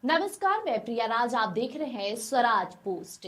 नमस्कार, मैं प्रिया राज। आप देख रहे हैं स्वराज पोस्ट।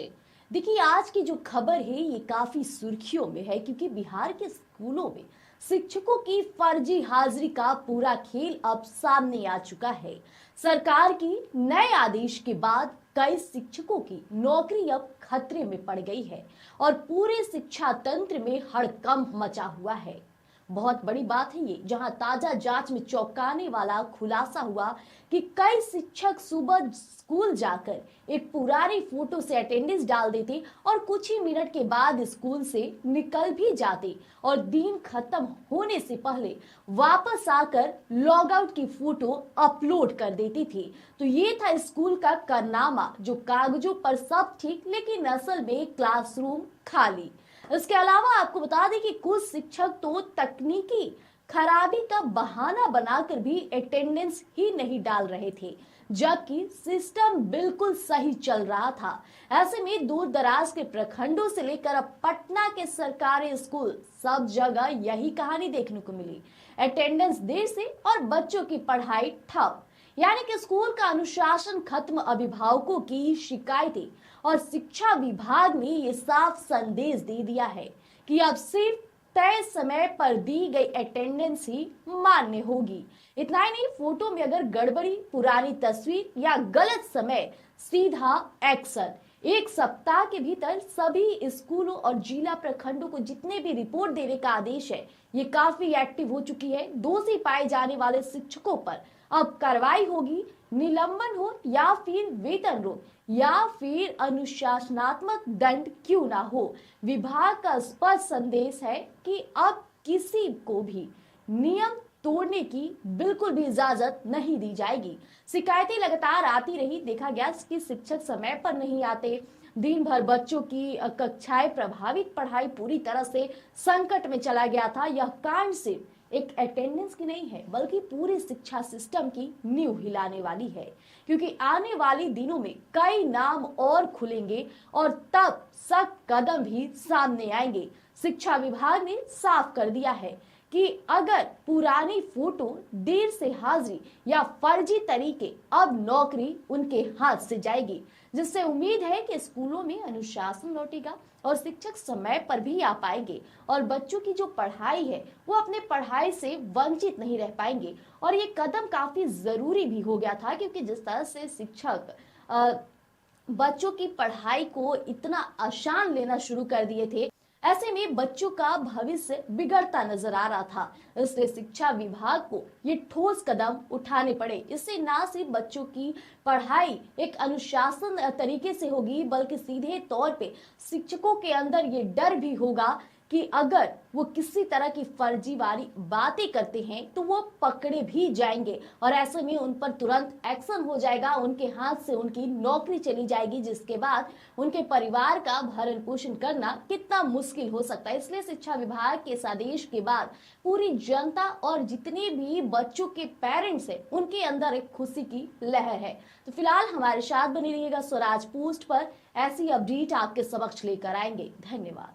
देखिए, आज की जो खबर है ये काफी सुर्खियों में है क्योंकि बिहार के स्कूलों में शिक्षकों की फर्जी हाजिरी का पूरा खेल अब सामने आ चुका है। सरकार की नए आदेश के बाद कई शिक्षकों की नौकरी अब खतरे में पड़ गई है और पूरे शिक्षा तंत्र में हड़कंप मचा हुआ है। बहुत बड़ी बात है ये, जहां ताजा जांच में चौंकाने वाला खुलासा हुआ कि कई शिक्षक सुबह स्कूल जाकर एक पुरानी फोटो से अटेंडेंस डाल देते और कुछ ही मिनट के बाद स्कूल से निकल भी जाते और दिन खत्म होने से पहले वापस आकर लॉग आउट की फोटो अपलोड कर देती थी। तो ये था स्कूल का कारनामा, जो कागजों पर सब ठीक लेकिन असल में क्लासरूम खाली। इसके अलावा आपको बता दें कि कुछ शिक्षक तो तकनीकी खराबी का बहाना बनाकर भी अटेंडेंस ही नहीं डाल रहे थे, जबकि सिस्टम बिल्कुल सही चल रहा था। ऐसे में दूर दराज के प्रखंडों से लेकर अब पटना के सरकारी स्कूल, सब जगह यही कहानी देखने को मिली। अटेंडेंस देर से और बच्चों की पढ़ाई ठप, यानी कि स्कूल का अनुशासन खत्म, अभिभावकों की शिकायतें और शिक्षा विभाग ने ये साफ संदेश दे दिया है कि अब सिर्फ तय समय पर दी गई अटेंडेंस ही मान्य होगी। इतना ही नहीं, फोटो में अगर गड़बड़ी, पुरानी तस्वीर या गलत समय, सीधा एक्शन। एक सप्ताह के भीतर सभी स्कूलों और जिला प्रखंडों को जितने भी रिपोर्ट देने का आदेश है, ये काफी एक्टिव हो चुकी है। दोषी पाए जाने वाले शिक्षकों पर अब कार्रवाई होगी, निलंबन हो या फिर वेतन रोक या फिर अनुशासनात्मक दंड क्यों ना हो। विभाग का स्पष्ट संदेश है कि अब किसी को भी नियम तोड़ने की बिल्कुल भी इजाजत नहीं दी जाएगी। शिकायतें लगातार आती रही, देखा गया कि शिक्षक समय पर नहीं आते, दिन भर बच्चों की कक्षाएं प्रभावित, पढ़ाई पूरी तरह से संकट में चला गया था। यह कांड सिर्फ एक अटेंडेंस की नहीं है, बल्कि पूरे शिक्षा सिस्टम की नींव हिलाने वाली है, क्योंकि आने वाले दिनों में कई नाम और खुलेंगे और तब सख्त कदम भी सामने आएंगे। शिक्षा विभाग ने साफ कर दिया है कि अगर पुरानी फोटो, देर से हाजिरी या फर्जी तरीके, अब नौकरी उनके हाथ से जाएगी, जिससे उम्मीद है कि स्कूलों में अनुशासन लौटेगा और शिक्षक समय पर भी आ पाएंगे और बच्चों की जो पढ़ाई है वो अपने पढ़ाई से वंचित नहीं रह पाएंगे। और ये कदम काफी जरूरी भी हो गया था, क्योंकि जिस तरह से शिक्षक बच्चों की पढ़ाई को इतना आसान लेना शुरू कर दिए थे, ऐसे में बच्चों का भविष्य बिगड़ता नजर आ रहा था। इसलिए शिक्षा विभाग को ये ठोस कदम उठाने पड़े। इससे ना सिर्फ बच्चों की पढ़ाई एक अनुशासन तरीके से होगी, बल्कि सीधे तौर पे शिक्षकों के अंदर ये डर भी होगा कि अगर वो किसी तरह की फर्जीवारी बातें करते हैं तो वो पकड़े भी जाएंगे और ऐसे में उन पर तुरंत एक्शन हो जाएगा, उनके हाथ से उनकी नौकरी चली जाएगी, जिसके बाद उनके परिवार का भरण पोषण करना कितना मुश्किल हो सकता है। इसलिए शिक्षा विभाग के इस आदेश के बाद पूरी जनता और जितने भी बच्चों के पेरेंट्स हैं, उनके अंदर एक खुशी की लहर है। तो फिलहाल हमारे साथ बने रहिएगा स्वराज पोस्ट पर, ऐसी अपडेट आपके समक्ष लेकर आएंगे। धन्यवाद।